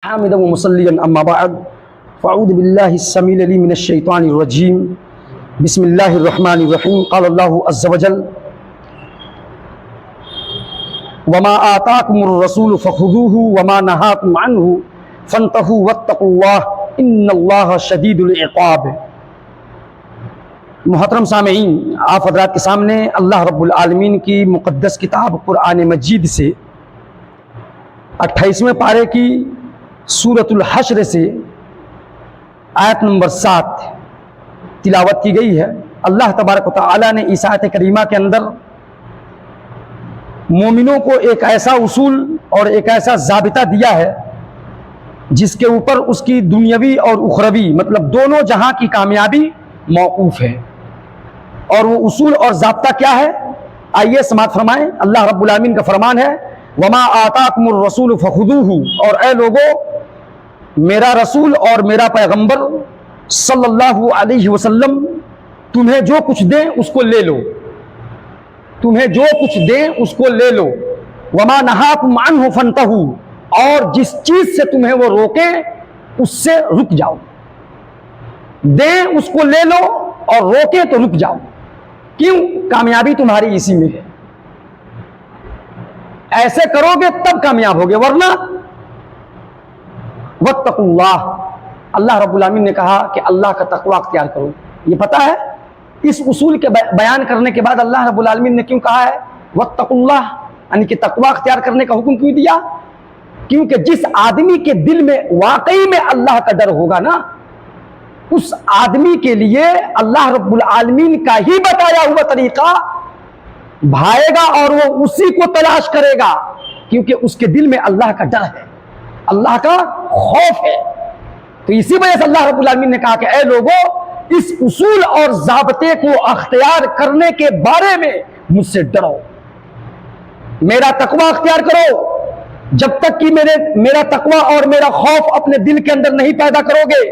حامدا ومصليا اما بعد فاعوذ بالله السميع العليم من الشيطان الرجيم بسم الله الرحمن الرحيم قال الله عز وجل وما آتاكم الرسول فخذوه وما نهاكم عنه فانتهوا واتقوا الله ان اللہ شدید العقاب۔ محترم سامعین، آپ حضرات کے سامنے اللہ رب العالمین کی مقدس کتاب قرآن مجید سے 28ویں پارے کی سورۃ الحشر سے آیت نمبر 7 تلاوت کی گئی ہے۔ اللہ تبارک و تعالی نے اس آیت کریمہ کے اندر مومنوں کو ایک ایسا اصول اور ایک ایسا ضابطہ دیا ہے جس کے اوپر اس کی دنیاوی اور اخروی مطلب دونوں جہاں کی کامیابی موقوف ہے، اور وہ اصول اور ضابطہ کیا ہے؟ آئیے سماعت فرمائیں۔ اللہ رب العالمین کا فرمان ہے وما آتاکم الرسول فخذوہ، اور اے لوگو میرا رسول اور میرا پیغمبر صلی اللہ علیہ وسلم تمہیں جو کچھ دیں اس کو لے لو، تمہیں جو کچھ دیں اس کو لے لو۔ وما نہاکم عنہ فانتہوا، اور جس چیز سے تمہیں وہ روکیں اس سے رک جاؤ۔ دیں اس کو لے لو اور روکیں تو رک جاؤ۔ کیوں؟ کامیابی تمہاری اسی میں ہے، ایسے کرو گے تب کامیاب ہوگے، ورنہ واتقوا اللہ، اللہ رب العالمین نے کہا کہ اللہ کا تقوی اختیار کرو۔ یہ پتہ ہے اس اصول کے بیان کرنے کے بعد اللہ رب العالمین نے کیوں کہا ہے واتقوا اللہ، یعنی کہ تقوی اختیار کرنے کا حکم کیوں دیا؟ کیونکہ جس آدمی کے دل میں واقعی میں اللہ کا ڈر ہوگا نا، اس آدمی کے لیے اللہ رب العالمین کا ہی بتایا ہوا طریقہ بھائے گا اور وہ اسی کو تلاش کرے گا، کیونکہ اس کے دل میں اللہ کا ڈر ہے، اللہ کا خوف ہے۔ تو اسی وجہ سے اللہ رب العالمین نے کہا کہ اے لوگو اس اصول اور ضابطے کو اختیار کرنے کے بارے میں مجھ سے ڈرو، میرا تقوی اختیار کرو۔ جب تک کہ میرا تقوی اور میرا خوف اپنے دل کے اندر نہیں پیدا کرو گے،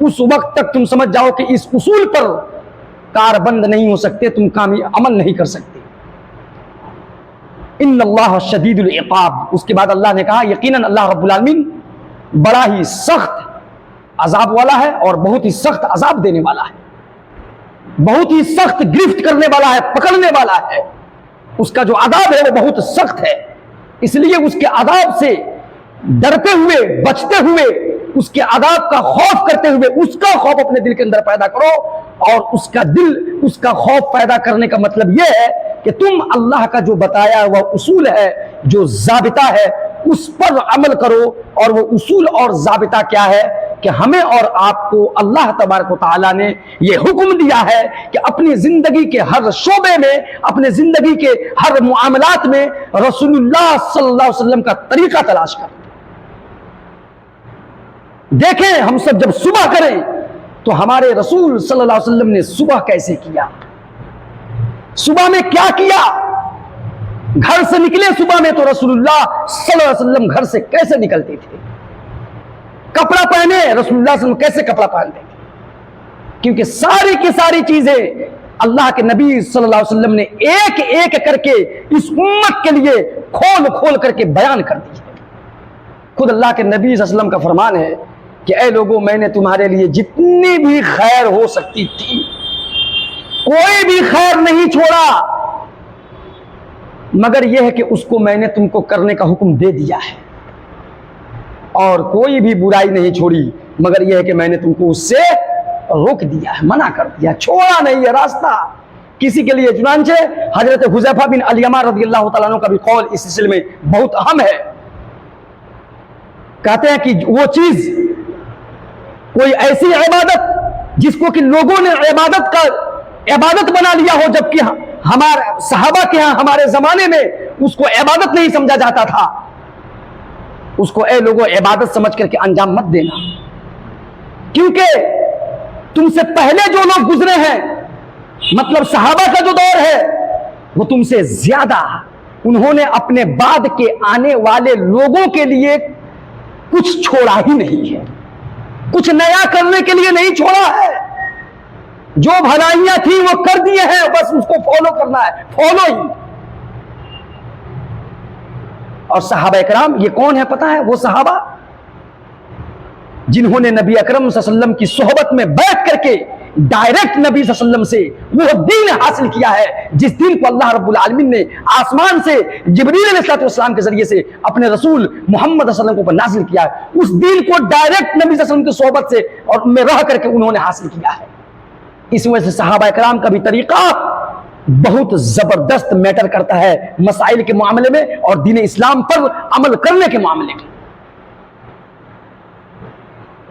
اس وقت تک تم سمجھ جاؤ کہ اس اصول پر کاربند نہیں ہو سکتے، تم عمل نہیں کر سکتے۔ ان اللہ شدید العقاب، اس کے بعد اللہ نے کہا یقیناً اللہ رب العالمین بڑا ہی سخت عذاب والا ہے اور بہت ہی سخت عذاب دینے والا ہے، بہت ہی سخت گرفت کرنے والا ہے، پکڑنے والا ہے۔ اس کا جو عذاب ہے وہ بہت سخت ہے، اس لیے اس کے عذاب سے ڈرتے ہوئے، بچتے ہوئے، اس کے عذاب کا خوف کرتے ہوئے اس کا خوف اپنے دل کے اندر پیدا کرو۔ اور اس کا خوف پیدا کرنے کا مطلب یہ ہے کہ تم اللہ کا جو بتایا ہوا اصول ہے، جو ضابطہ ہے، اس پر عمل کرو۔ اور وہ اصول اور ضابطہ کیا ہے کہ ہمیں اور آپ کو اللہ تبارک و تعالیٰ نے یہ حکم دیا ہے کہ اپنی زندگی کے ہر شعبے میں، اپنے زندگی کے ہر معاملات میں رسول اللہ صلی اللہ علیہ وسلم کا طریقہ تلاش کریں۔ دیکھیں ہم سب جب صبح کریں تو ہمارے رسول صلی اللہ علیہ وسلم نے صبح کیسے کیا، صبح میں کیا کیا، گھر سے نکلے صبح میں تو رسول اللہ صلی اللہ علیہ وسلم گھر سے کیسے نکلتے تھے، کپڑا پہنے رسول اللہ صلی اللہ علیہ وسلم کیسے کپڑا پہنتے تھے، کیونکہ ساری کی ساری چیزیں اللہ کے نبی صلی اللہ علیہ وسلم نے ایک ایک کر کے اس امت کے لیے کھول کھول کر کے بیان کر دی ہے۔ خود اللہ کے نبی صلی اللہ علیہ وسلم کا فرمان ہے کہ اے لوگوں میں نے تمہارے لیے جتنی بھی خیر ہو سکتی تھی کوئی بھی خیر نہیں چھوڑا، مگر یہ ہے کہ اس کو میں نے تم کو کرنے کا حکم دے دیا ہے، اور کوئی بھی برائی نہیں چھوڑی مگر یہ ہے کہ میں نے تم کو اس سے روک دیا ہے، منع کر دیا، چھوڑا نہیں ہے راستہ کسی کے لیے۔ چنانچہ حضرت حذیفہ بن الیمان رضی اللہ تعالیٰ عنہ کا بھی قول اس سلسلے میں بہت اہم ہے۔ کہتے ہیں کہ وہ چیز، کوئی ایسی عبادت جس کو کہ لوگوں نے عبادت بنا لیا ہو، جبکہ ہمارے صحابہ کے ہاں ہمارے زمانے میں اس کو عبادت نہیں سمجھا جاتا تھا، اس کو اے لوگوں عبادت سمجھ کر کے انجام مت دینا، کیونکہ تم سے پہلے جو لوگ گزرے ہیں، مطلب صحابہ کا جو دور ہے، وہ تم سے زیادہ انہوں نے اپنے بعد کے آنے والے لوگوں کے لیے کچھ چھوڑا ہی نہیں ہے، کچھ نیا کرنے کے لیے نہیں چھوڑا ہے، جو بھلائیاں تھیں وہ کر دیے ہیں، بس اس کو فالو کرنا ہے، فالو ہی۔ اور صحابہ کرام یہ کون ہے پتہ ہے؟ وہ صحابہ جنہوں نے نبی اکرم صلی اللہ علیہ وسلم کی صحبت میں بیٹھ کر کے ڈائریکٹ نبی صلی اللہ علیہ وسلم سے وہ دین حاصل کیا ہے جس دین کو اللہ رب العالمین نے آسمان سے جبریل علیہ السلام کے ذریعے سے اپنے رسول محمد صلی اللہ علیہ وسلم کو نازل کیا ہے، اس دین کو ڈائریکٹ نبی صلی اللہ علیہ وسلم کی صحبت سے اور میں رہ کر کے انہوں نے حاصل کیا ہے۔ اس وجہ سے صحابہ کرام کا بھی طریقہ بہت زبردست میٹر کرتا ہے مسائل کے معاملے میں اور دین اسلام پر عمل کرنے کے معاملے میں۔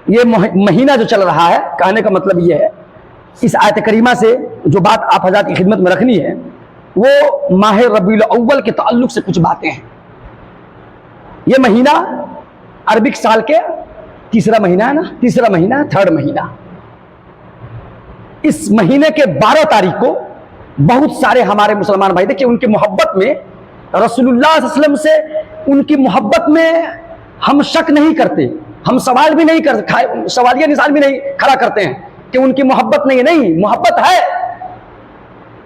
یہ مہینہ جو چل رہا ہے، کہنے کا مطلب یہ ہے، اس آیت کریمہ سے جو بات آپ حضرات کی خدمت میں رکھنی ہے وہ ماہ ربیع الاول کے تعلق سے کچھ باتیں ہیں۔ یہ مہینہ عربک سال کے تیسرا مہینہ ہے نا، تیسرا مہینہ، تھرڈ مہینہ۔ اس مہینے کے 12 تاریخ کو بہت سارے ہمارے مسلمان بھائی تھے کہ ان کی محبت میں رسول اللہ صلی اللہ علیہ وسلم سے ان کی محبت میں ہم شک نہیں کرتے، ہم سوال بھی نہیں کرتے، سوالیہ نشان بھی نہیں کھڑا کرتے ہیں کہ ان کی محبت نہیں، محبت ہے۔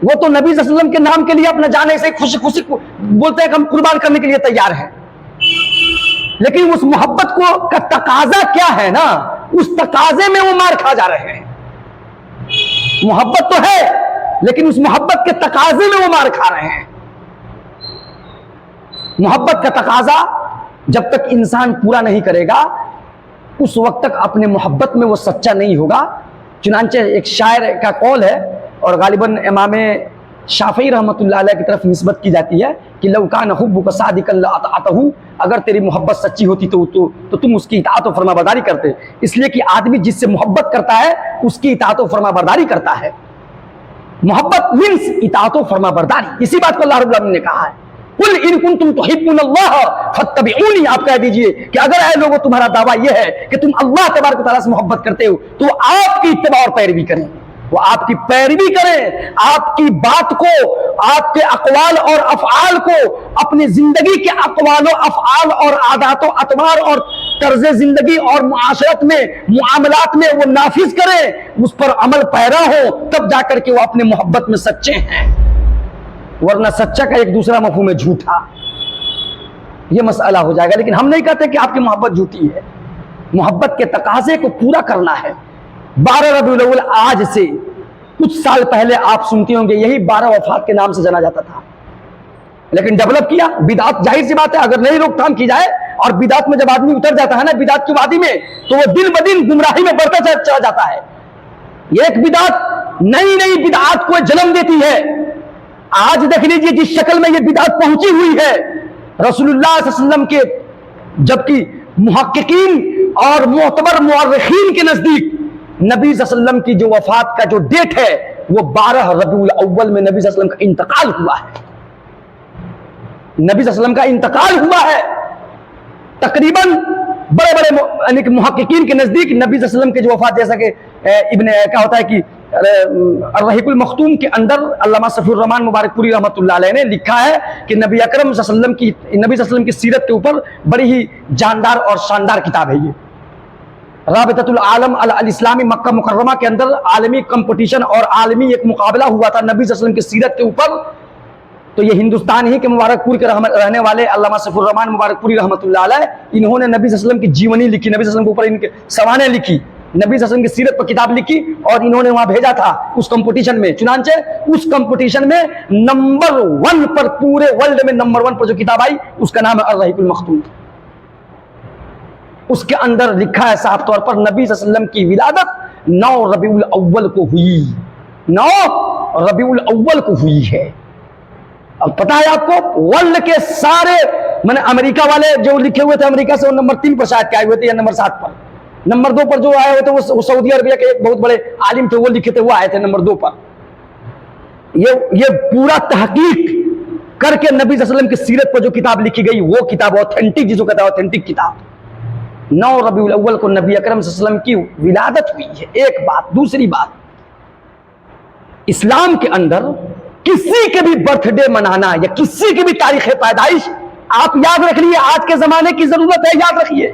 وہ تو نبی صلی اللہ علیہ وسلم کے نام کے لیے اپنا جان ایسے خوشی خوشی بولتے ہیں کہ ہم قربان کرنے کے لیے تیار ہیں، لیکن اس محبت کو کا تقاضا کیا ہے نا، اس تقاضے میں وہ مار کھا جا رہے ہیں۔ محبت تو ہے لیکن اس محبت کے تقاضے میں وہ مار کھا رہے ہیں۔ محبت کا تقاضا جب تک انسان پورا نہیں کرے گا اس وقت تک اپنے محبت میں وہ سچا نہیں ہوگا۔ چنانچہ ایک شاعر کا قول ہے اور غالباً امام شافعی رحمۃ اللہ علیہ کی طرف نسبت کی جاتی ہے کہ لو کان حبک صادقا لاطعتہ، اگر تیری محبت سچی ہوتی تو تم اس کی اطاعت و فرما برداری کرتے، اس لیے کہ آدمی جس سے محبت کرتا ہے اس کی اطاعت و فرما برداری کرتا ہے۔ محبت مینس اطاعت و فرما برداری، اسی بات کو اللہ رب العالمین نے کہا ہے، قل ان کنتم تحبون اللہ فاتبعونی، آپ کہہ دیجئے کہ اگر اے لوگوں تمہارا دعویٰ یہ ہے کہ تم اللہ تبارک و تعالیٰ سے محبت کرتے ہو تو آپ کی اتباع اور پیروی کریں، وہ آپ کی پیروی کریں، آپ کی بات کو، آپ کے اقوال اور افعال کو، اپنی زندگی کے اقوال و افعال اور عادات و اطوار اور طرز زندگی اور معاشرت میں معاملات میں وہ نافذ کریں، اس پر عمل پیرا ہو، تب جا کر کے وہ اپنے محبت میں سچے ہیں، ورنہ سچا کا ایک دوسرا مفہوم ہے جھوٹا، یہ مسئلہ ہو جائے گا۔ لیکن ہم نہیں کہتے کہ آپ کی محبت جھوٹی ہے، محبت کے تقاضے کو پورا کرنا ہے۔ 12 ربیع الاول آج سے کچھ سال پہلے آپ سنتے ہوں گے یہی 12 وفات کے نام سے جانا جاتا تھا، لیکن ڈیولپ کیا بدعت، ظاہر سی بات ہے اگر نہیں روک تھام کی جائے اور بدعت میں جب آدمی اتر جاتا ہے نا بدعت کی وادی میں تو وہ دن بدن گمراہی میں بڑھتا چلا جاتا ہے۔ ایک بدعت نئی بدعات کو جنم دیتی ہے۔ آج دیکھ لیجیے جس شکل میں یہ بدعت پہنچی ہوئی ہے، رسول اللہ صلی اللہ علیہ وسلم کے جبکہ محققین اور معتبر مورخین کے نزدیک نبی صلی اللہ علیہ وسلم کی جو وفات کا جو ڈیٹ ہے وہ 12 ربیع الاول میں نبی صلی اللہ علیہ وسلم کا انتقال ہوا ہے، نبی صلی اللہ علیہ وسلم کا انتقال ہوا ہے۔ تقریباً بڑے بڑے محققین کے نزدیک نبی صلی اللہ علیہ وسلم کی جو وفات، جیسا کہ ابن کیا ہوتا ہے کہ الرحیق المختوم کے اندر علامہ صفی الرحمان مبارک پوری رحمۃ اللہ علیہ نے لکھا ہے کہ نبی اکرم صلی اللہ علیہ وسلم کی سیرت کے اوپر بڑی ہی جاندار اور شاندار کتاب ہے یہ۔ رابطۃ العالم الاسلامی مکہ مکرمہ کے اندر عالمی کمپٹیشن اور عالمی ایک مقابلہ ہوا تھا نبی صلی اللہ علیہ وسلم کی سیرت کے اوپر، تو یہ ہندوستان ہی کے مبارک پور کے رہنے والے علامہ صفی الرحمان مبارک پوری رحمۃ اللہ علیہ انہوں نے نبی صلی اللہ علیہ وسلم کی جیونی لکھی، نبی صلی اللہ علیہ وسلم کے اوپر ان کے سوانح لکھی، نبی صلی اللہ علیہ وسلم کی سیرت پر کتاب لکھی اور انہوں نے وہاں بھیجا تھا اس کمپٹیشن میں۔ چنانچہ اس کمپٹیشن میں نمبر 1 پر، پورے ورلڈ میں نمبر 1 پر جو کتاب آئی اس کا نام ہے الرحیق المختوم۔ اس کے اندر لکھا ہے صاف طور پر نبی صلی اللہ علیہ وسلم کی ولادت 9 ربیع الاول کو ہوئی، 9 ربیع الاول کو ہوئی ہے۔ اب پتا ہے آپ کو ورلڈ کے سارے امریکہ والے جو لکھے ہوئے تھے امریکہ سے وہ نمبر 3 پر شاید کے آئے ہوئے تھے یا نمبر 7 پر، نمبر 2 پر جو آئے ہوئے تھے وہ سعودی عربیہ کے ایک بہت بڑے عالم تھے وہ لکھے تھے، وہ آئے تھے نمبر 2 پر۔ یہ پورا تحقیق کر کے نبی صلی اللہ علیہ وسلم کی سیرت پر جو کتاب لکھی گئی وہ کتاب اوتھینٹک، جسو کہتا ہے اوتھینٹک کتاب۔ 9 ربیع الاول کو نبی اکرم صلی اللہ علیہ وسلم کی ولادت ہوئی ہے، ایک بات۔ دوسری بات، اسلام کے اندر کسی کے بھی برتھ ڈے منانا یا کسی کی بھی تاریخ پیدائش آپ یاد رکھ لیے، آج کے زمانے کی ضرورت ہے، یاد رکھیے،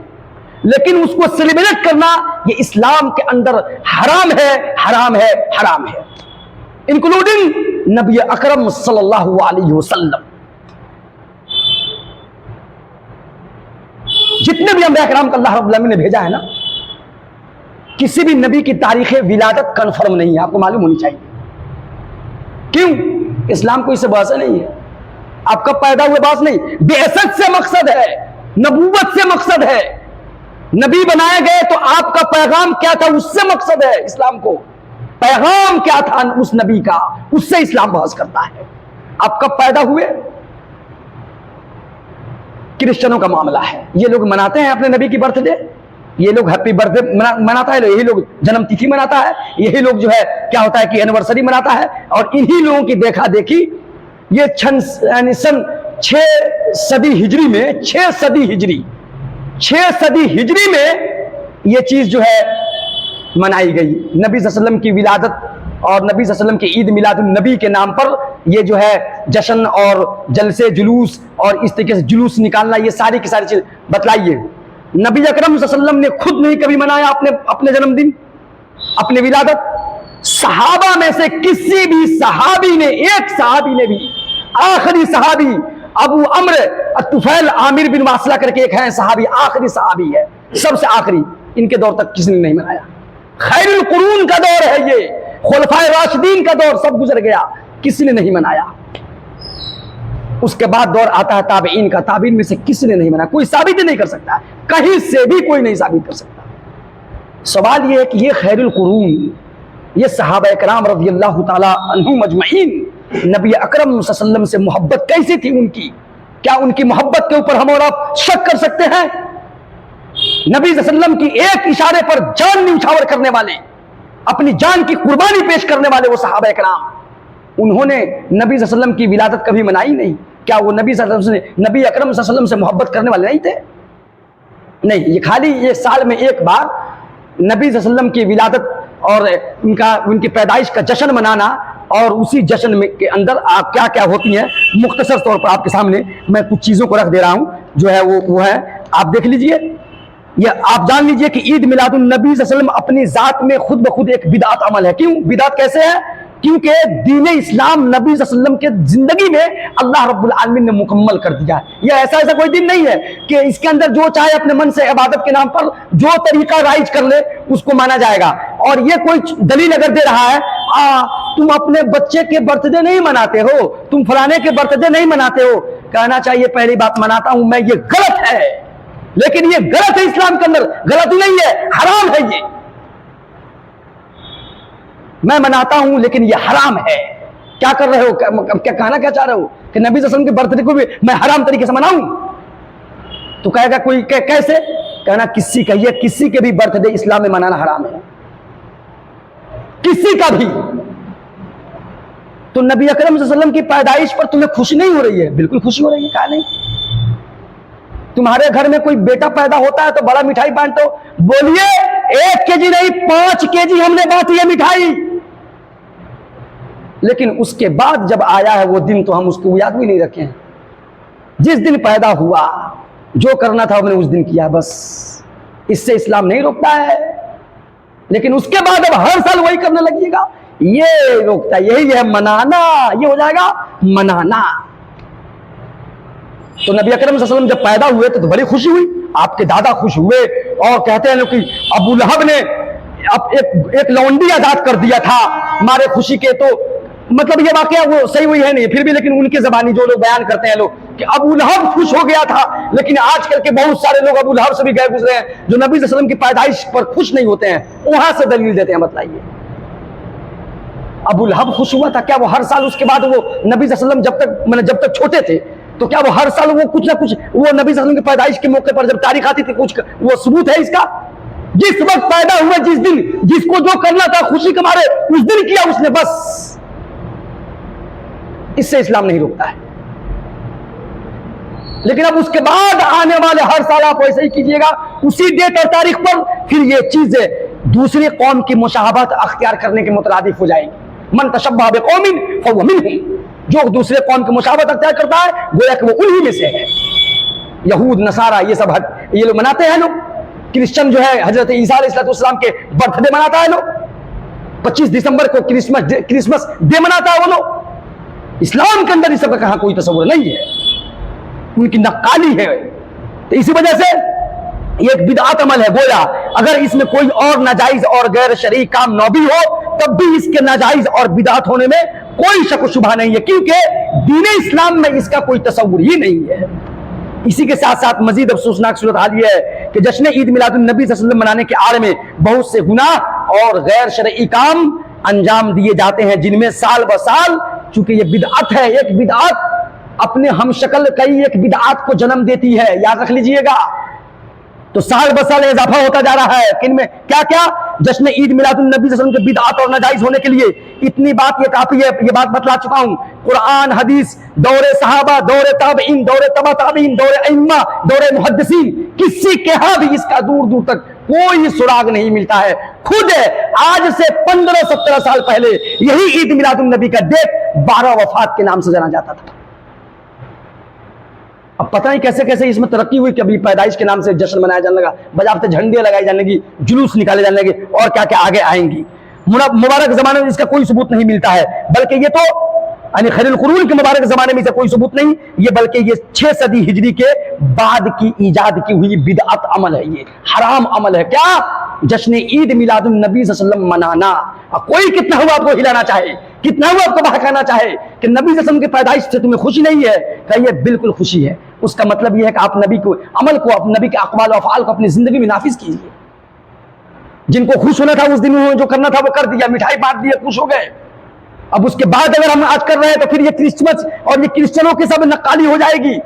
لیکن اس کو سیلیبریٹ کرنا یہ اسلام کے اندر حرام ہے، حرام ہے، حرام ہے، انکلوڈنگ نبی اکرم صلی اللہ علیہ وسلم۔ جتنے بھی انبیاء کرام کو اللہ رب العالمین نے بھیجا ہے نا، کسی بھی نبی کی تاریخ ولادت کنفرم نہیں ہے، آپ کو معلوم ہونی چاہیے. کیوں؟ اسلام کوئی سے بحث نہیں ہے. آپ کب پیدا ہوئے بات نہیں، بعثت سے مقصد ہے، نبوت سے مقصد ہے. نبی بنائے گئے تو آپ کا پیغام کیا تھا اس سے مقصد ہے. اسلام کو پیغام کیا تھا اس نبی کا، اس سے اسلام بحث کرتا ہے. آپ کب پیدا ہوئے؟ کرسچنوں کا معاملہ ہے، یہ لوگ مناتے ہیں اپنے نبی کی برتھ ڈے، یہ لوگ ہیپی برتھ ڈے مناتا ہے، یہی لوگ جنم تتھی مناتا ہے، یہی لوگ جو ہے کیا ہوتا ہے کہ اینیورسری مناتا ہے. اور انہی لوگوں کی دیکھا دیکھی یہ سن 6 صدی ہجری میں 6 صدی ہجری میں یہ چیز جو ہے منائی گئی. نبی صلی اللہ علیہ وسلم کی ولادت اور نبی صلی اللہ علیہ وسلم کی عید میلاد النبی کے نام پر یہ جو ہے جشن اور جلسے جلوس اور اس طریقے سے جلوس نکالنا، یہ ساری کی ساری چیز بتلائیے. نبی اکرم صلی اللہ علیہ وسلم نے خود نہیں کبھی منایا اپنے جنم دن، اپنے ولادت. صحابہ میں سے کسی بھی صحابی نے، ایک صحابی نے بھی، آخری صحابی ابو عمرو الطفیل عامر بن واصلہ کر کے ایک ہے صحابی، آخری صحابی ہے، سب سے آخری، ان کے دور تک کسی نے نہیں منایا. خیر القرون کا دور ہے یہ، خلفائے راشدین کا دور، سب گزر گیا، کسی نے نہیں منایا. اس کے بعد دور آتا ہے تابعین کا، تابعین میں سے کسی نے نہیں منایا. کوئی ثابت ہی نہیں کر سکتا، کہیں سے بھی کوئی نہیں ثابت کر سکتا. سوال یہ ہے کہ یہ خیر القرون، یہ صحابہ کرام رضی اللہ تعالی عنہم اجمعین، نبی اکرم صلی اللہ علیہ وسلم سے محبت کیسی تھی ان کی؟ کیا ان کی محبت کے اوپر ہم اور آپ شک کر سکتے ہیں؟ نبی صلی اللہ علیہ وسلم کی ایک اشارے پر جان نیچھاور کرنے والے، اپنی جان کی قربانی پیش کرنے والے وہ صحابہ کرام، انہوں نے نبی صلی اللہ علیہ وسلم کی ولادت کبھی منائی نہیں. کیا وہ نبی صلی اللہ علیہ وسلم، نبی اکرم صلی اللہ علیہ وسلم سے محبت کرنے والے نہیں تھے؟ نہیں، یہ خالی یہ سال میں ایک بار نبی صلی اللہ علیہ وسلم کی ولادت اور ان کی پیدائش کا جشن منانا، اور اسی جشن میں کے اندر کیا کیا ہوتی ہیں مختصر طور پر آپ کے سامنے میں کچھ چیزوں کو رکھ دے رہا ہوں، جو ہے وہ ہے، آپ دیکھ لیجئے. یہ آپ جان لیجئے کہ عید میلاد النبی صلی اللہ علیہ وسلم اپنی ذات میں خود بخود ایک بدعت عمل ہے. کیوں بدعت کیسے ہے؟ کیونکہ دین اسلام نبی صلی اللہ علیہ وسلم کے زندگی میں اللہ رب العالمین نے مکمل کر دیا ہے. یہ ایسا کوئی دن نہیں ہے کہ اس کے اندر جو چاہے اپنے من سے عبادت کے نام پر جو طریقہ رائج کر لے اس کو مانا جائے گا. اور یہ کوئی دلیل اگر دے رہا ہے تم اپنے بچے کے برتھ ڈے نہیں مناتے ہو، تم فلانے کے برتھ ڈے نہیں مناتے ہو، کہنا چاہیے پہلی بات مناتا ہوں میں، یہ غلط ہے. لیکن یہ غلط ہے، اسلام کے اندر غلط نہیں ہے، حرام ہے. یہ میں مناتا ہوں لیکن یہ حرام ہے. کیا کر رہے ہو؟ کیا کہنا کیا چاہ رہے ہو کہ نبی صلی اللہ علیہ وسلم کے برتھ ڈے کو بھی میں حرام طریقے سے مناؤں؟ تو کہے گا کوئی کیسے؟ کہنا کسی کے بھی برتھ ڈے اسلام میں منانا حرام ہے، کسی کا بھی. تو نبی اکرم صلی اللہ علیہ وسلم کی پیدائش پر تمہیں خوشی نہیں ہو رہی ہے؟ بالکل خوشی ہو رہی ہے. کہا نہیں. تمہارے گھر میں کوئی بیٹا پیدا ہوتا ہے تو بڑا مٹھائی بانٹو، بولیے 1 کیجی نہیں 5 کیجی ہم نے بانٹی ہے مٹھائی. لیکن اس کے بعد جب آیا ہے وہ دن تو ہم اس کو یاد بھی نہیں رکھے ہیں. جس دن پیدا ہوا جو کرنا تھا ہم نے اس دن کیا، بس. اس سے اسلام نہیں روکتا ہے. لیکن اس کے بعد اب ہر سال وہی کرنے لگیے گا، یہ روکتا ہے. یہی ہے منانا، یہ ہو جائے گا منانا. تو نبی اکرم صلی اللہ علیہ وسلم جب پیدا ہوئے تو بڑی خوشی ہوئی، آپ کے دادا خوش ہوئے، اور کہتے ہیں کہ ابو لہب نے ایک لونڈی آزاد کر دیا تھا ہمارے خوشی کے. تو مطلب یہ واقعہ وہ صحیح ہوئی ہے نہیں پھر بھی، لیکن ان کی زبانی جو لوگ بیان کرتے ہیں لوگ کہ ابو لہب خوش ہو گیا تھا. لیکن آج کل کے بہت سارے لوگ ابو لہب سے بھی گئے گزرے ہیں جو نبی صلی اللہ علیہ وسلم کی پیدائش پر خوش نہیں ہوتے ہیں، وہاں سے دلیل دیتے ہیں. بتلائیے ابو لہب خوش ہوا تھا؟ کیا وہ ہر سال اس کے بعد وہ نبی صلی اللہ علیہ وسلم جب تک چھوٹے تھے تو کیا وہ ہر سال وہ کچھ نہ کچھ وہ نبی صلی اللہ علیہ وسلم کی پیدائش کے موقع پر جب تاریخ آتی تھی کچھ وہ ثبوت ہے اس کا؟ جس وقت پیدا ہوئے، جس دن جس کو جو کرنا تھا خوشی کے مارے اس دن کیا اس نے، بس. اس سے اسلام نہیں روکتا ہے. لیکن اب اس کے بعد آنے والے ہر سال آپ ویسے ہی کیجئے گا اسی ڈیٹ اور تاریخ پر، پھر یہ چیزیں دوسری قوم کی مشابہت اختیار کرنے کے مترادف ہو جائیں گی. من تشبہ بقوم فہو منہم، جو دوسرے قوم کی مشابہت اختیار کرتا ہے گویا کہ وہ انہی میں سے ہے. یہود نصارہ یہ سب یہ لوگ مناتے ہیں. لوگ کرسچن جو ہے حضرت عیسیٰ علیہ السلام کے برتھ ڈے مناتا ہے. لوگ 25 دسمبر کو کرسمس ڈے مناتا ہے وہ لوگ. اسلام کے اندر اس سب کا کہاں کوئی تصور نہیں ہے، ان کی نقالی ہے. تو اسی وجہ سے یہ ایک بدعت عمل ہے. گویا اگر اس میں کوئی اور ناجائز اور غیر شرعی کام نہ بھی ہو تب بھی اس کے ناجائز اور بدعت ہونے میں کوئی شک و شبہ نہیں ہے، کیونکہ دین اسلام میں اس کا کوئی تصور ہی نہیں ہے۔ اسی کے ساتھ ساتھ مزید افسوسناک صورتحال یہ ہے کہ جشن عید میلاد النبی صلی اللہ علیہ وسلم منانے کے آڑ میں بہت سے گناہ اور غیر شرعی کام انجام دیے جاتے ہیں، جن میں سال بہ سال، چونکہ یہ بدعت ہے، ایک بدعت اپنے ہم شکل کئی ایک بدعات کو جنم دیتی ہے، یاد رکھ لیجئے گا، تو سال بہ سال اضافہ ہوتا جا رہا ہے۔ کن میں کیا کیا؟ جشن عید میلاد النبی صلی اللہ علیہ وسلم کے بدعات اور ناجائز ہونے کے لیے اتنی بات یہ کافی ہے، یہ بات بتلا چکا ہوں۔ قرآن، حدیث، دور صحابہ، دور تابعین، دور تبع تابعین، دور ائمہ، دور محدثین، کسی کے ہاں بھی اس کا دور دور تک کوئی سراغ نہیں ملتا ہے۔ خود آج سے 15-17 سال پہلے یہی عید میلاد النبی کا ڈیٹ 12 وفات کے نام سے جانا جاتا تھا۔ اب پتہ نہیں کیسے کیسے اس میں ترقی ہوئی کہ ابھی پیدائش کے نام سے جشن منایا جانے لگا، بجاتے جھنڈے لگائے جانے لگی، جلوس نکالے جانے لگے، اور کیا کیا آگے آئیں گی۔ مبارک زمانے میں اس کا کوئی ثبوت نہیں ملتا ہے، بلکہ یہ تو یعنی خیر القرون کے مبارک زمانے میں اسے کوئی ثبوت نہیں، یہ بلکہ یہ 6 صدی ہجری کے بعد کی ایجاد کی ہوئی بدعت عمل ہے، یہ حرام عمل ہے۔ کیا؟ جشن عید میلاد النبی صلی اللہ علیہ وسلم منانا۔ اب کوئی کتنا ہوا آپ کو ہلانا چاہے، کتنا ہوا آپ کو بہکانا چاہے کہ نبی صلی اللہ علیہ وسلم کی پیدائش سے تمہیں خوشی نہیں ہے، کہ یہ بالکل خوشی ہے۔ اس کا مطلب یہ ہے کہ آپ نبی کو عمل کو، نبی کے اقوال و افعال کو اپنی زندگی میں نافذ کیجیے۔ جن کو خوش ہونا تھا اس دن جو کرنا تھا وہ کر دیا، مٹھائی بانٹ دی، خوش ہو گئے۔ اب اس کے بعد اگر ہم آج کر رہے ہیں تو پھر یہ کرسمس اور یہ کرسچنوں کے سب نقالی ہو جائے گی۔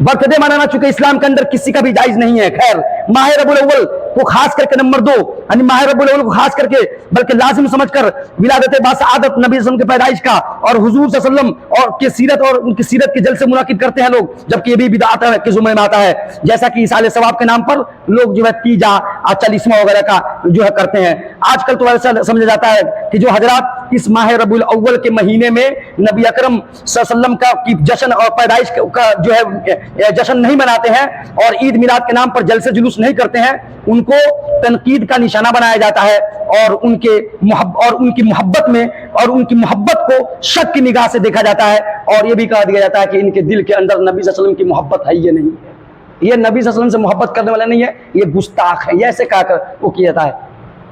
برتھ ڈے منانا چونکہ اسلام کے اندر کسی کا بھی جائز نہیں ہے۔ خیر، ماہ ربیع الاول کو خاص کر کے نمبر 2، یعنی ماہ ربیع الاول کو خاص کر کے بلکہ لازم سمجھ کر ولادت باسعادت نبی صلی اللہ علیہ وسلم کی پیدائش کا اور حضور صلی اللہ علیہ وسلم اور کی سیرت اور ان کی سیرت کے جلسے منعقد کرتے ہیں لوگ، جبکہ یہ بھی بدعت ہے کہ زمرے میں آتا ہے، جیسا کہ ایصال ثواب کے نام پر لوگ جو ہے تیجا، چالیسواں وغیرہ کا جو ہے کرتے ہیں۔ آج کل تو ایسا سمجھا جاتا ہے کہ جو حضرات اس ماہ ربیع الاول کے مہینے میں نبی اکرم صلی اللہ علیہ وسلم کا جشن اور پیدائش کا جو ہے جشن نہیں مناتے ہیں اور عید میلاد کے نام پر جلسے جلوس نہیں کرتے ہیں، ان کو تنقید کا نشانہ بنایا جاتا ہے اور ان کی محبت میں اور ان کی محبت کو شک کی نگاہ سے دیکھا جاتا ہے، اور یہ بھی کہا دیا جاتا ہے کہ ان کے دل کے اندر نبی صلی اللہ علیہ وسلم کی محبت ہے یہ نہیں ہے، یہ نبی صلی اللہ علیہ وسلم سے محبت کرنے والا نہیں ہے، یہ گستاخ ہے۔ یہ ایسے کہا کر وہ کیا جاتا ہے،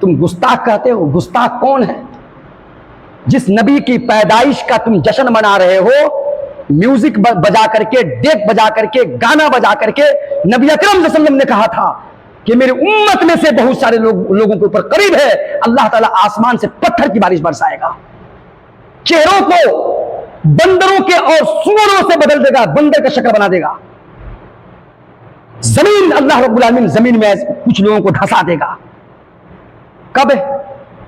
تم گستاخ کہتے ہو؟ گستاخ کون ہے؟ جس نبی کی پیدائش کا تم جشن منا رہے ہو، میوزک بجا کر کے، ڈیک بجا کر کے، گانا بجا کر کے، نبی اکرم صلی اللہ علیہ وسلم نے کہا تھا کہ میری امت میں سے بہت سارے لوگوں کے اوپر قریب ہے اللہ تعالیٰ آسمان سے پتھر کی بارش برسائے گا، چہروں کو بندروں کے اور سوروں سے بدل دے گا، بندر کا شکل بنا دے گا، زمین اللہ رب العالمین زمین میں کچھ لوگوں کو دھسا دے گا۔ کب؟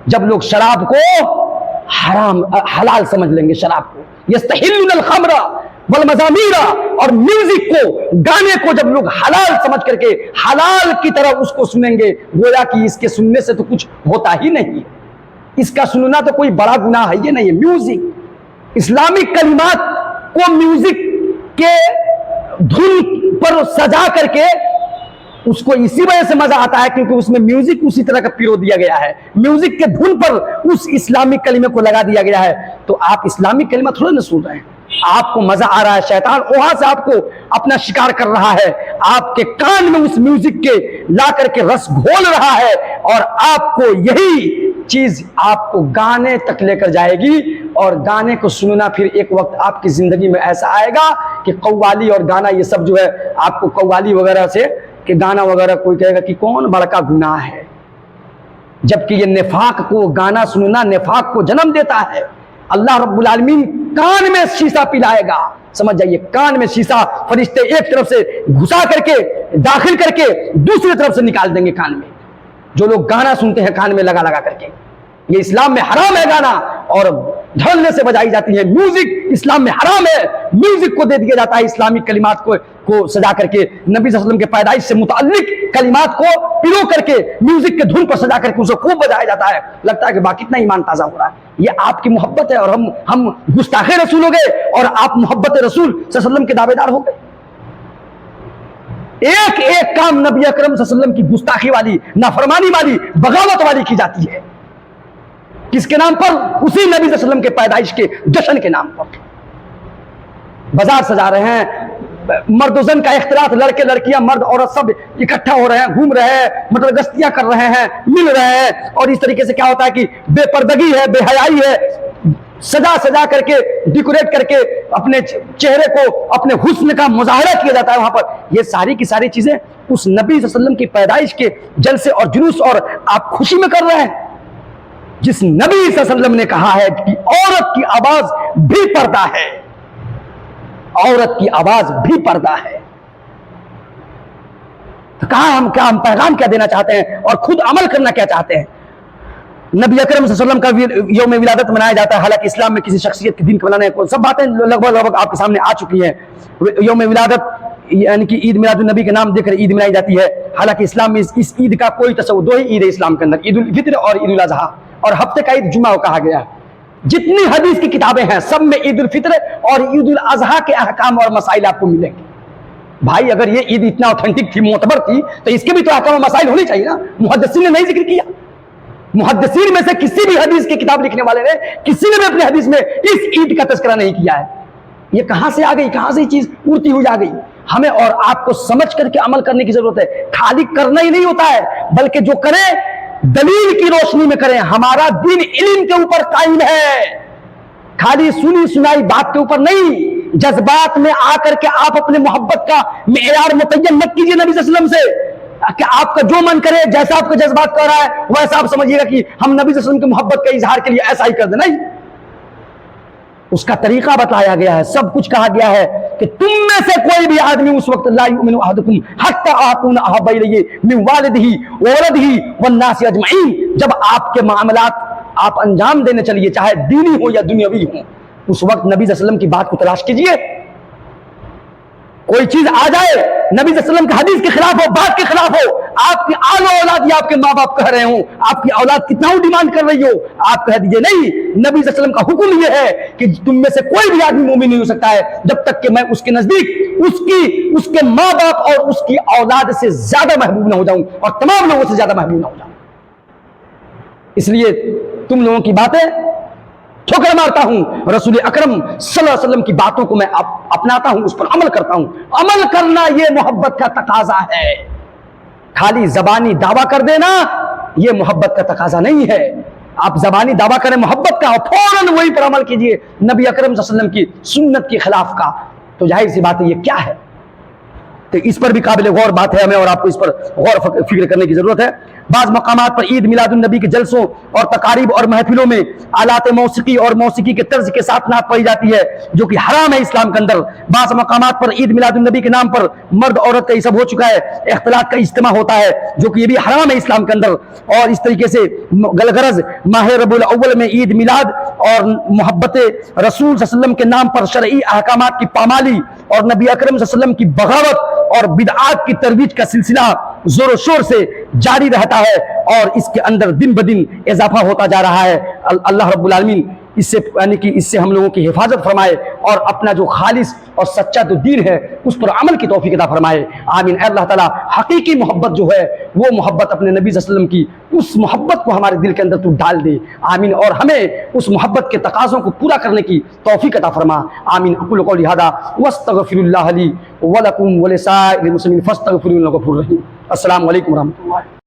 جب لوگ شراب کو حرام حلال سمجھ لیں گے، شراب کو یستحلون الخمر والمزامیر، اور میوزک کو، گانے کو جب لوگ حلال سمجھ کر کے حلال کی طرح اس کو سنیں گے، گویا کہ اس کے سننے سے تو کچھ ہوتا ہی نہیں، اس کا سننا تو کوئی بڑا گناہ ہے یہ نہیں ہے۔ میوزک، اسلامی کلمات کو میوزک کے دھن پر سجا کر کے اس کو اسی وجہ سے مزہ آتا ہے کیونکہ اس میں میوزک اسی طرح کا پیرو دیا گیا ہے، میوزک کے دھن پر اس اسلامی کلمے کو لگا دیا گیا ہے، تو آپ اسلامی کلمہ تھوڑا نہ سن رہے ہیں، آپ کو مزہ آ رہا ہے، شیطان وہاں سے آپ کو اپنا شکار کر رہا ہے، آپ کے کان میں اس میوزک کے لا کر کے رس گھول رہا ہے، اور آپ کو یہی چیز آپ کو گانے تک لے کر جائے گی، اور گانے کو سننا پھر ایک وقت آپ کی زندگی میں ایسا آئے گا کہ قوالی اور گانا یہ سب جو ہے آپ کو قوالی وغیرہ سے کہ گانا وغیرہ کوئی کہے گا کہ کون بڑا گناہ ہے، جبکہ یہ نفاق کو گانا سننا نفاق کو جنم دیتا ہے۔ اللہ رب العالمین کان میں شیشہ پلائے گا، سمجھ جائیے، کان میں شیشہ فرشتے ایک طرف سے گھسا کر کے داخل کر کے دوسری طرف سے نکال دیں گے کان میں، جو لوگ گانا سنتے ہیں کان میں لگا لگا کر کے۔ یہ اسلام میں حرام ہے گانا، اور دھڑلے سے بجائی جاتی ہے میوزک، اسلام میں حرام ہے۔ میوزک کو دے دیا جاتا ہے اسلامی کلمات کو سجا کر کے، نبی صلی اللہ علیہ وسلم کے پیدائش سے متعلق کلمات کو پلو کر کے میوزک کے دھن پر سجا کر کے اسے خوب بجایا جاتا ہے، لگتا ہے کہ باقی کتنا ایمان تازہ ہو رہا ہے۔ یہ آپ کی محبت ہے، اور ہم گستاخ رسول ہو گئے، اور آپ محبت رسول صلی اللہ علیہ وسلم کے دعوے دار ہو گئے۔ ایک ایک کام نبی اکرم صلی اللہ علیہ وسلم کی گستاخی والی، نافرمانی والی، بغاوت والی کی جاتی ہے، کس کے نام پر؟ اسی نبی صلی اللہ علیہ وسلم کے پیدائش کے جشن کے نام پر۔ بازار سجا رہے ہیں، مرد و زن کا اختلاط، لڑکے لڑکیاں مرد عورت سب اکٹھا ہو رہے ہیں، گھوم رہے ہیں، مطلب گستیاں کر رہے ہیں، مل رہے ہیں، اور اس طریقے سے کیا ہوتا ہے کہ بے پردگی ہے، بے حیائی ہے، سجا سجا کر کے ڈیکوریٹ کر کے اپنے چہرے کو، اپنے حسن کا مظاہرہ کیا جاتا ہے وہاں پر. یہ ساری کی ساری چیزیں اس نبی صلی اللہ علیہ وسلم کی پیدائش کے جلسے اور جلوس اور آپ خوشی میں کر رہے ہیں. جس نبی صلی اللہ علیہ وسلم نے کہا ہے کہ عورت کی آواز بھی پردہ ہے، عورت کی آواز بھی پردہ ہے، تو کہاں ہم پیغام کیا دینا چاہتے ہیں اور خود عمل کرنا کیا چاہتے ہیں. نبی اکرم صلی اللہ علیہ وسلم کا یوم ولادت منایا جاتا ہے، حالانکہ اسلام میں کسی شخصیت کے دن کو منانے کو سب باتیں لگ بھگ آپ کے سامنے آ چکی ہیں. یوم ولادت یعنی کہ عید میلاد النبی کے نام دے کر عید منائی جاتی ہے، حالانکہ اسلام میں اس عید کا کوئی تصور، دو ہی عید ہے اسلام کے اندر، عید الفطر اور عید الاضحیٰ، اور ہفتے کا عید جمعہ کو کہا گیا ہے. جتنی حدیث کی کتابیں ہیں سب میں عید الفطر اور عید الاضحیٰ کے احکام اور مسائل آپ کو ملیں گے. بھائی اگر یہ عید اتنا اوتھینٹک تھی، معتبر تھی، تو اس کے بھی تو احکام اور مسائل ہونے چاہیے نا. محدثین نے نہیں ذکر کیا. محدثین میں سے کسی بھی حدیث کی کتاب لکھنے والے نے کسی نے بھی اپنے حدیث میں اس عید کا تذکرہ نہیں کیا ہے. یہ کہاں سے آ گئی، کہاں سے یہ چیز اڑتی ہوئی آ گئی. ہمیں اور آپ کو سمجھ کر کے عمل کرنے کی ضرورت ہے. خالی کرنا ہی نہیں ہوتا ہے، بلکہ جو کریں دلیل کی روشنی میں کریں. ہمارا دین علم کے اوپر قائم ہے، خالی سنی سنائی بات کے اوپر نہیں. جذبات میں آ کر کے آپ اپنے محبت کا معیار متعین مت کیجیے نبی صلی اللہ علیہ وسلم سے کہ آپ کا جو من کرے، جیسا آپ کا جذبات کر رہا ہے ویسا آپ سمجھیے گا کہ ہم نبی صلی اللہ علیہ وسلم کی محبت کے اظہار کے لیے ایسا ہی کر دیں. نہیں، اس کا طریقہ بتایا گیا ہے، سب کچھ کہا گیا ہے کہ تم میں سے کوئی بھی آدمی اس وقت لا یؤمن احدکم حتی اکون احب الیہ من والدہ وولدہ والناس اجمعین، جب آپ کے معاملات آپ انجام دینے چلیے، چاہے دینی ہو یا دنیاوی ہو، اس وقت نبی صلی اللہ علیہ وسلم کی بات کو تلاش کیجئے. کوئی چیز آ جائے نبی صلی اللہ علیہ وسلم کے حدیث کے خلاف ہو، بات کے خلاف ہو، آپ کی آل و اولاد یا آپ کے ماں باپ کہہ رہے ہوں، آپ کی اولاد کتنا ہو ڈیمانڈ کر رہی ہو، آپ کہہ دیجئے نہیں. نبی صلی اللہ علیہ وسلم کا حکم یہ ہے کہ تم میں سے کوئی بھی آدمی مومن نہیں ہو سکتا ہے جب تک کہ میں اس کے نزدیک اس کے ماں باپ اور اس کی اولاد سے زیادہ محبوب نہ ہو جاؤں اور تمام لوگوں سے زیادہ محبوب نہ ہو جاؤں. اس لیے تم لوگوں کی باتیں ٹھوکر مارتا ہوں، رسول اکرم صلی اللہ علیہ وسلم کی باتوں کو میں اپناتا ہوں، اس پر عمل کرتا ہوں. عمل کرنا یہ محبت کا تقاضا ہے. خالی زبانی دعویٰ کر دینا یہ محبت کا تقاضا نہیں ہے. آپ زبانی دعویٰ کریں محبت کا اور فوراً وہی پر عمل کیجئے نبی اکرم صلی اللہ علیہ وسلم کی سنت کے خلاف کا، تو ظاہر سی بات ہے یہ کیا ہے. تو اس پر بھی قابل غور بات ہے، ہمیں اور آپ کو اس پر غور فکر کرنے کی ضرورت ہے. بعض مقامات پر عید میلاد النبی کے جلسوں اور تقاریب اور محفلوں میں آلات موسیقی اور موسیقی کے طرز کے ساتھ نعت پڑھی جاتی ہے، جو کہ حرام ہے اسلام کے اندر. بعض مقامات پر عید میلاد النبی کے نام پر مرد عورت کا یہ سب ہو چکا ہے، اختلاط کا اجتماع ہوتا ہے، جو کہ یہ بھی حرام ہے اسلام کے اندر. اور اس طریقے سے غرض ماہ ربیع الاول میں عید میلاد اور محبت رسول صلی اللہ علیہ وسلم کے نام پر شرعی احکامات کی پامالی اور نبی اکرم صلی اللہ علیہ وسلم کی بغاوت اور بدعات کی ترویج کا سلسلہ زور و شور سے جاری رہتا ہے، اور اس کے اندر دن بدن اضافہ ہوتا جا رہا ہے. اللہ رب العالمین اس سے یعنی کہ اس سے ہم لوگوں کی حفاظت فرمائے اور اپنا جو خالص اور سچا جو دین ہے اس پر عمل کی توفیق عطا فرمائے. آمین. اے اللہ تعالیٰ حقیقی محبت جو ہے وہ محبت اپنے نبی صلی اللہ علیہ وسلم کی، اس محبت کو ہمارے دل کے اندر تو ڈال دے. آمین. اور ہمیں اس محبت کے تقاضوں کو پورا کرنے کی توفیق عطا فرما. آمین. اقول قولی ھذا واستغفر اللہ لی ولکم ولسائر المسلمین فاستغفروہ انہ غفور رحیم. السلام علیکم ورحمۃ اللہ.